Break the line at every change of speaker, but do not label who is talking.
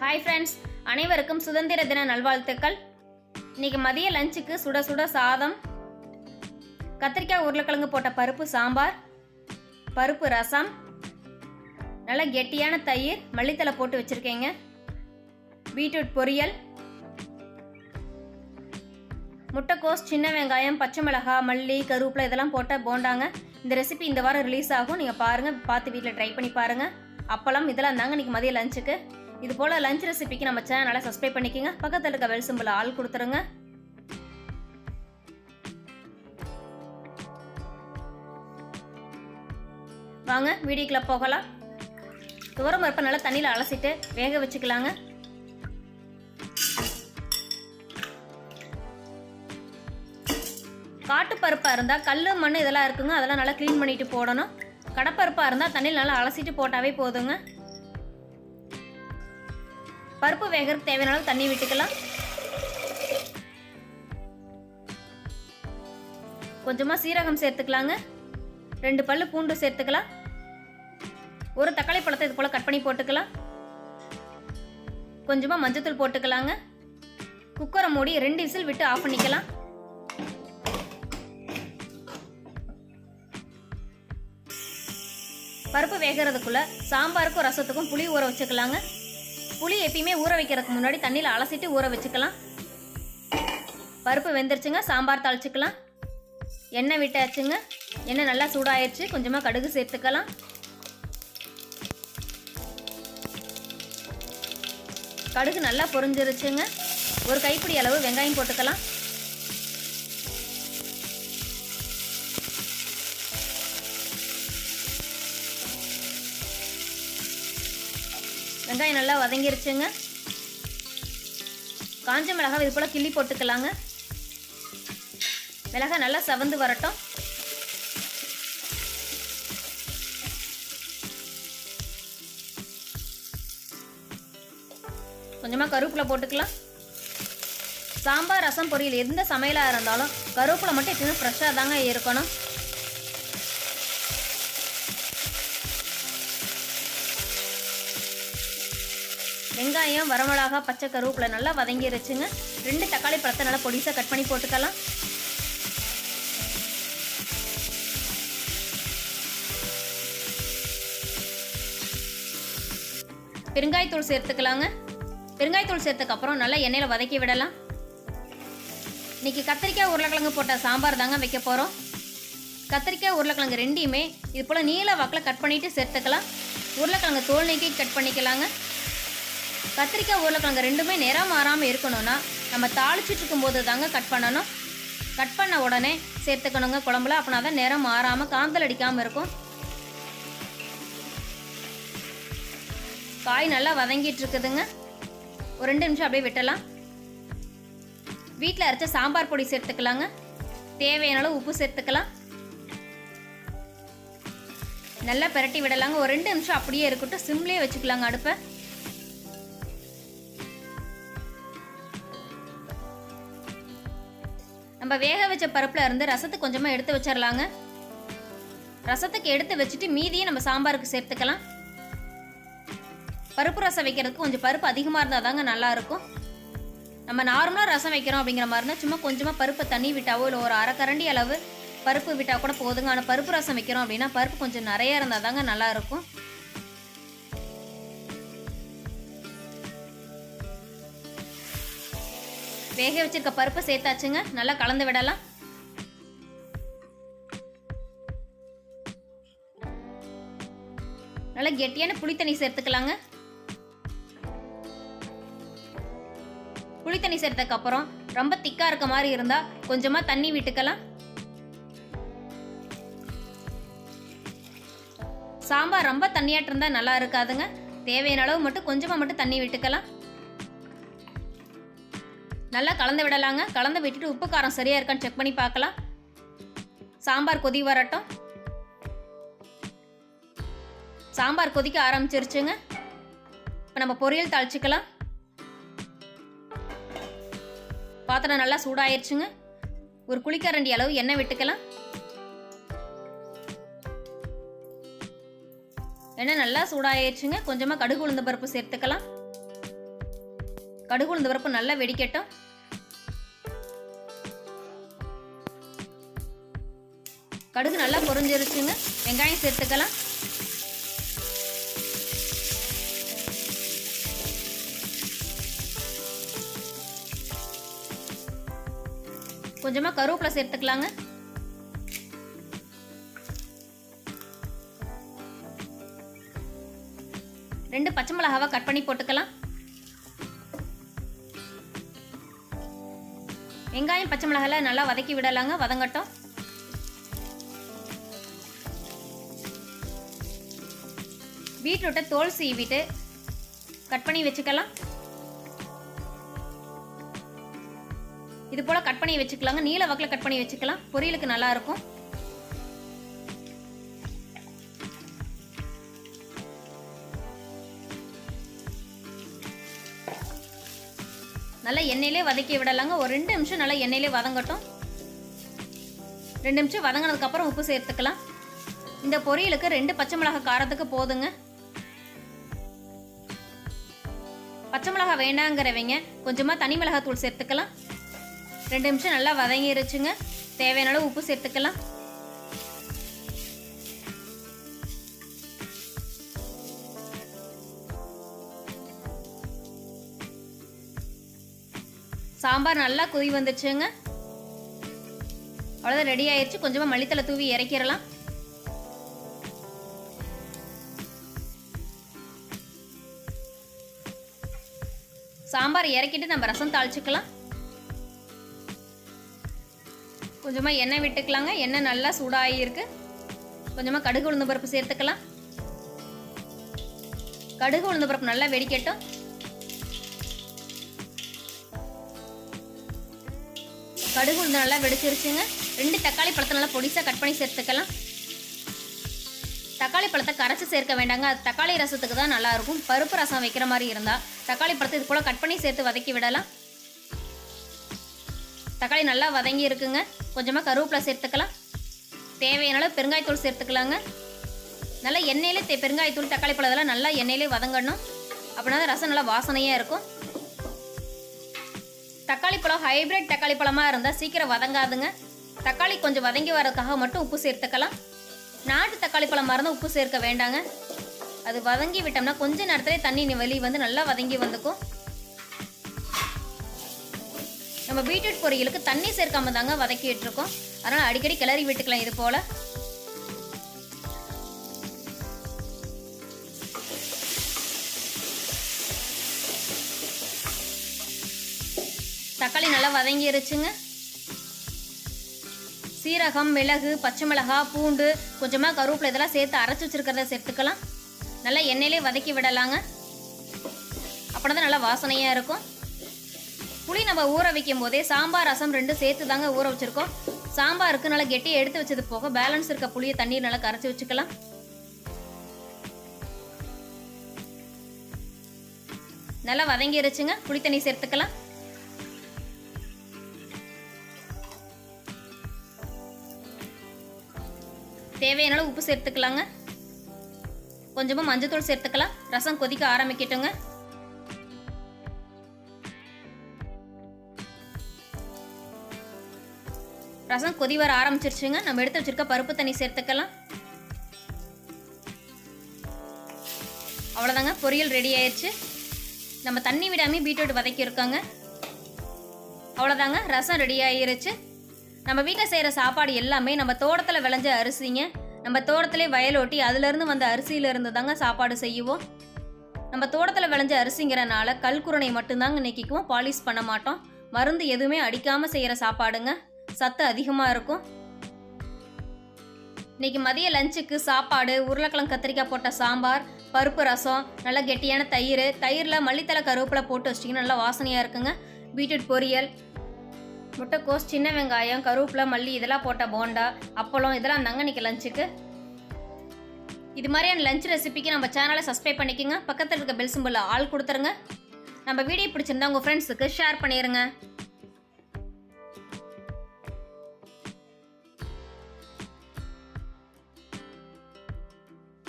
Hi friends, அனைவருக்கும் சுதந்திர தின நல்வாழ்த்துக்கள். இன்றைக்கி மதிய லஞ்சுக்கு சுட சுட சாதம், கத்திரிக்காய் உருளைக்கிழங்கு போட்ட பருப்பு சாம்பார், பருப்பு ரசம், நல்லா கெட்டியான தயிர், மல்லித்தலை போட்டு வச்சுருக்கேங்க, பீட்ரூட் பொரியல், முட்டைக்கோஸ், சின்ன வெங்காயம், பச்சை மிளகாய், மல்லி, கருவேப்பிலை இதெல்லாம் போட்ட போண்டாங்க. இந்த ரெசிபி இந்த வாரம் ரிலீஸ் ஆகும். நீங்கள் பாருங்கள், பார்த்து வீட்டில் ட்ரை பண்ணி பாருங்கள். அப்பளம் இதெல்லாம் தாங்க இன்றைக்கி மதிய லஞ்சுக்கு. இது போல் லஞ்ச் ரெசிபிக்கு நம்ம சேனலை சப்ஸ்கிரைப் பண்ணிக்கோங்க. பக்கத்தில் இருக்க பெல் சிம்பிள் ஆல் கொடுத்துருங்க. வாங்க வீடியோக்குள்ள போகலாம். துவரம் பருப்பை நல்லா தண்ணியில் அலசிட்டு வேக வச்சுக்கலாங்க. காட்டு பருப்பாக இருந்தால் கல் மண் இதெல்லாம் இருக்குங்க, அதெல்லாம் நல்லா க்ளீன் பண்ணிட்டு போடணும். கடப்பருப்பாக இருந்தால் தண்ணியில் நல்லா அலசிட்டு போட்டாவே போதுங்க. பருப்பு வேகிறதுக்கு தேவையான அளவு தண்ணி விட்டுக்கலாம். கொஞ்சமாக சீரகம் சேர்த்துக்கலாங்க. 2 பல்லு பூண்டு சேர்த்துக்கலாம். ஒரு தக்காளி பழத்தை இது போல் கட் பண்ணி போட்டுக்கலாம். கொஞ்சமாக மஞ்சத்தூள் போட்டுக்கலாங்க. குக்கரை மூடி 2 விசில் விட்டு ஆஃப் பண்ணிக்கலாம். பருப்பு வேகிறதுக்குள்ள சாம்பாருக்கும் ரசத்துக்கும் புளி ஊற வச்சுக்கலாங்க. புளி எப்பயுமே ஊற வைக்கிறதுக்கு முன்னாடி தண்ணியில் அலசிட்டு ஊற வச்சுக்கலாம். பருப்பு வெந்துருச்சுங்க, சாம்பார் தாளிச்சுக்கலாம். எண்ணெய் விட்டாச்சுங்க. எண்ணெய் நல்லா சூடாயிடுச்சு. கொஞ்சமாக கடுகு சேர்த்துக்கலாம். கடுகு நல்லா பொரிஞ்சிருச்சுங்க. ஒரு கைப்பிடி அளவு வெங்காயம் போட்டுக்கலாம். வெங்காயம் நல்லா வதங்கிருச்சுங்க. காஞ்ச மிளகாய் இது போல் கிள்ளி போட்டுக்கலாங்க. மிளகாய் நல்லா செவந்து வரட்டும். கொஞ்சமாக கருவேப்பிலை போட்டுக்கலாம். சாம்பார், ரசம், பொரியல் எந்த சமையலாக இருந்தாலும் கருவேப்பிலை மட்டும் எப்பவுமே ஃப்ரெஷ்ஷாக தாங்க இருக்கணும். வெங்காயம், வரமிளகா, பச்சை கருவேப்பிலை நல்லா வதங்கிருச்சுங்க. 2 தக்காளி பழத்தை நல்லா பொடிசாக கட் பண்ணி போட்டுக்கலாம். பெருங்காயத்தூள் சேர்த்துக்கலாங்க. பெருங்காயத்தூள் சேர்த்துக்கப்புறம் நல்லா எண்ணெயில் வதக்கி விடலாம். இன்னைக்கு கத்திரிக்காய் உருளைக்கிழங்கு போட்ட சாம்பார் தாங்க வைக்க போகிறோம். கத்திரிக்காய் உருளைக்கிழங்கு ரெண்டையுமே இது போல் நீல வாக்கில் கட் பண்ணிவிட்டு சேர்த்துக்கலாம். உருளைக்கிழங்கு தோல் நீக்கி கட் பண்ணிக்கலாங்க. கத்திரிக்காய் உருளைக்கிழங்கு ரெண்டுமே நிறம் மாறாமல் இருக்கணும்னா நம்ம தாளிச்சிட்டு இருக்கும்போது தாங்க கட் பண்ணணும். கட் பண்ண உடனே சேர்த்துக்கணுங்க குழம்புல. அப்படின்னா தான் நிறம் மாறாமல் காந்தல் அடிக்காமல் இருக்கும். காய் நல்லா வதங்கிட்டு இருக்குதுங்க. ஒரு 2 நிமிஷம் அப்படியே விட்டலாம். வீட்டில் அரைச்ச சாம்பார் பொடி சேர்த்துக்கலாங்க. தேவையான அளவு உப்பு சேர்த்துக்கலாம். நல்லா பிரட்டி விடலாங்க. ஒரு 2 நிமிஷம் அப்படியே இருக்கட்டும். சிம்லேயே வச்சுக்கலாங்க அடுப்பை. நம்ம வேக வச்ச பருப்பில் இருந்து ரசத்துக்கு கொஞ்சமாக எடுத்து வச்சிடலாங்க. ரசத்துக்கு எடுத்து வச்சுட்டு மீதியை நம்ம சாம்பாருக்கு சேர்த்துக்கலாம். பருப்பு ரசம் வைக்கிறதுக்கு கொஞ்சம் பருப்பு அதிகமாக இருந்தால் தாங்க நல்லாயிருக்கும். நம்ம நார்மலாக ரசம் வைக்கிறோம் அப்படிங்கிற மாதிரி இருந்தால் சும்மா கொஞ்சமாக பருப்பை தண்ணி விட்டாவோ இல்லை ஒரு அரை கரண்டி அளவு பருப்பு விட்டால் கூட போதுங்க. ஆனால் பருப்பு ரசம் வைக்கிறோம் அப்படின்னா பருப்பு கொஞ்சம் நிறைய இருந்தால் தாங்க நல்லாயிருக்கும். வேக வச்சிருக்க பருப்பை சேர்த்தாச்சுங்க. நல்லா கலந்து விடலாம். நல்லா கெட்டியான புளித்தண்ணி சேர்த்துக்கலாங்க. புளித்தண்ணி சேர்த்ததுக்கு அப்புறம் ரொம்ப திக்கா இருக்க மாதிரி இருந்தா கொஞ்சமா தண்ணி விட்டுக்கலாம். சாம்பார் ரொம்ப தண்ணியாட்டு இருந்தா நல்லா இருக்காதுங்க. தேவையான அளவு மட்டும் கொஞ்சமா மட்டும் தண்ணி விட்டுக்கலாம். நல்லா கலந்து விடலாங்க. கலந்து விட்டுட்டு உப்பு காரம் சரியாக இருக்கான்னு செக் பண்ணி பார்க்கலாம். சாம்பார் கொதி வரட்டும். சாம்பார் கொதிக்க ஆரம்பிச்சிருச்சுங்க. இப்போ நம்ம பொரியல் தாளிச்சிக்கலாம். பாத்திரம் நல்லா சூடாயிருச்சுங்க. ஒரு குழிக்கரண்டி அளவு எண்ணெய் விட்டுக்கலாம். எண்ணெய் நல்லா சூடாயிருச்சுங்க. கொஞ்சமாக கடுகு உளுந்த பருப்பு சேர்த்துக்கலாம். கடுகு உளுந்து பருப்பு நல்லா வெடிக்கட்டும். கடுகு நல்லா பொரிஞ்சிருச்சுங்க. வெங்காயம் சேர்த்துக்கலாம். கொஞ்சமா கருவேப்பிலை சேர்த்துக்கலாங்க. ரெண்டு பச்சை மிளகாவை கட் பண்ணி போட்டுக்கலாம். வெங்காயம் பச்சை மிளகால நல்லா வதக்கி விடலாங்க. வதங்கட்டும். பீட்ரூட்டை தோல் சீவிட்டு கட் பண்ணி வச்சுக்கலாம். இது போல கட் பண்ணி வச்சுக்கலாங்க. நீல வாக்கில் கட் பண்ணி வச்சுக்கலாம். பொரியலுக்கு நல்லா இருக்கும். நல்லா எண்ணெயிலே வதக்கி விடலாங்க. ஒரு 2 நிமிஷம் நல்லா எண்ணெயிலே வதங்கட்டும். 2 நிமிஷம் வதங்கினதுக்கு அப்புறம் உப்பு சேர்த்துக்கலாம். இந்த பொரியலுக்கு 2 பச்சை மிளகாய் காரத்துக்கு போதுங்க. பச்சை மிளகாய் வேண்டாங்கிறவங்க கொஞ்சமா தனி மிளகாய் தூள் சேர்த்துக்கலாம். 2 நிமிஷம் நல்லா வதங்கிருச்சுங்க. தேவையான அளவு உப்பு சேர்த்துக்கலாம். சாம்பார் நல்லா கொதி வந்துச்சுங்க. அவ்வளோதான், ரெடி ஆயிடுச்சு. கொஞ்சமா மல்லித்தலை தூவி இறக்கிடலாம். சாம்பார் இறக்கிட்டு நம்ம ரசம் தாளிச்சுக்கலாம். கொஞ்சமா எண்ணெய் விட்டுக்கலாங்க. எண்ணெய் நல்லா சூடாகி இருக்கு. கொஞ்சமா கடுகு உளுந்து பருப்பு சேர்த்துக்கலாம். கடுகு உளுந்து பருப்பு நல்லா வெடிக்கட்டும். கடுகு உளுந்து நல்லா வெடிச்சிருச்சுங்க. 2 தக்காளி பழத்தை நல்லா பொடிசா கட் பண்ணி சேர்த்துக்கலாம். தக்காளி பழத்தை கரைச்சி சேர்க்க வேண்டாங்க. அது தக்காளி ரசத்துக்கு தான் நல்லா இருக்கும். பருப்பு ரசம் வைக்கிற மாதிரி இருந்தா தக்காளி பழத்தை இது போல கட் பண்ணி சேர்த்து வதக்கி விடலாம். தக்காளி நல்லா வதங்கி இருக்குங்க. கொஞ்சமா கருவேப்பிலை சேர்த்துக்கலாம். தேவையான அளவு பெருங்காயத்தூள் சேர்த்துக்கலாங்க. நல்லா எண்ணெயிலே பெருங்காயத்தூள் தக்காளி பழம் இதெல்லாம் நல்லா எண்ணெயிலே வதங்கணும். அப்படின்னா தான் ரசம் நல்லா வாசனையா இருக்கும். தக்காளி பழம் ஹைபிரிட் தக்காளி பழமா இருந்தால் சீக்கிரம் வதங்காதுங்க. தக்காளி கொஞ்சம் வதங்கி வரதுக்காக மட்டும் உப்பு சேர்த்துக்கலாம். நாட்டு தக்காளி பழமாக இருந்தால் உப்பு சேர்க்க வேண்டாங்க. அது வதங்கி விட்டோம்னா கொஞ்ச நேரத்திலே தண்ணி வெளியே வந்து நல்லா வதங்கி வந்துக்கும். நம்ம பீட்ரூட் பொரியலுக்கு தண்ணி சேர்க்காம தாங்க வதக்கிட்டு இருக்கோம். அதனால் அடிக்கடி கிளறி விட்டுக்கலாம். இது போல தக்காளி நல்லா வதங்கிருச்சுங்க. சீரகம், மிளகு, பச்சை மிளகாய், பூண்டு, கொஞ்சமாக கருவேப்பிலை இதெல்லாம் சேர்த்து அரைச்சி வச்சிருக்கிறத சேர்த்துக்கலாம். நல்லா எண்ணெயிலே வதக்கி விடலாங்க. அப்படின்னா தான் நல்லா வாசனையாக இருக்கும். புளி நம்ம ஊற வைக்கும் போதே சாம்பார் ரசம் 2 சேர்த்து தாங்க ஊற வச்சுருக்கோம். சாம்பாருக்கு நல்லா கெட்டியை எடுத்து வச்சது போக பேலன்ஸ் இருக்க புளியை தண்ணீர் நல்லா கரைச்சி வச்சுக்கலாம். நல்லா வதங்கிருச்சுங்க. புளி தண்ணி சேர்த்துக்கலாம். தேவையான அளவு உப்பு சேர்த்துக்கலாங்க. கொஞ்சமாக மஞ்சத்தூள் சேர்த்துக்கலாம். ரசம் கொதிக்க ஆரம்பிக்கட்டுங்க. ரசம் கொதி வர ஆரம்பிச்சிருச்சுங்க. நம்ம எடுத்து வச்சிருக்க பருப்பு தண்ணி சேர்த்துக்கலாம். அவ்வளோதாங்க, பொரியல் ரெடி ஆயிடுச்சு. நம்ம தண்ணி விடாம பீட்ரூட் வதக்கியிருக்காங்க. அவ்வளோதாங்க, ரசம் ரெடி ஆயிருச்சு. நம்ம வீட்டில் செய்கிற சாப்பாடு எல்லாமே நம்ம தோட்டத்தில் விளைஞ்ச அரிசிங்க. நம்ம தோட்டத்திலே வயலோட்டி அதுலேருந்து வந்த அரிசியிலேருந்து தாங்க சாப்பாடு செய்வோம். நம்ம தோட்டத்தில் விளைஞ்ச அரிசிங்கிறனால கல்குரணை மட்டும்தாங்க நெக்கிக்குவோம். பாலிஷ் பண்ண மாட்டோம். மருந்து எதுவுமே அடிக்காமல் செய்கிற சாப்பாடுங்க. சத்து அதிகமாக இருக்கும். இன்னைக்கு மதிய லஞ்சுக்கு சாப்பாடு உருளைக்கிழங்கு கத்திரிக்காய் போட்ட சாம்பார், பருப்பு ரசம், நல்லா கெட்டியான தயிரில் மல்லித்தலை கருவேப்பிலை போட்டு வச்சிட்டிங்கன்னா நல்லா வாசனையாக இருக்குங்க. பீட்ரூட் பொரியல், முட்டைக்கோஸ், சின்ன வெங்காயம், கருவேப்பிலை, மல்லி இதெல்லாம் போட்ட போண்டா, அப்பளம் இதெல்லாம் தாங்க இன்னைக்கு லஞ்சுக்கு. இது மாதிரியான லஞ்ச் ரெசிபிக்கு நம்ம சேனலை சப்ஸ்கிரைப் பண்ணிக்கோங்க. பக்கத்தில் இருக்க பெல் சிம்பிளில் ஆல் கொடுத்துருங்க. நம்ம வீடியோ பிடிச்சிருந்தா உங்கள் ஃப்ரெண்ட்ஸுக்கு ஷேர் பண்ணிடுங்க.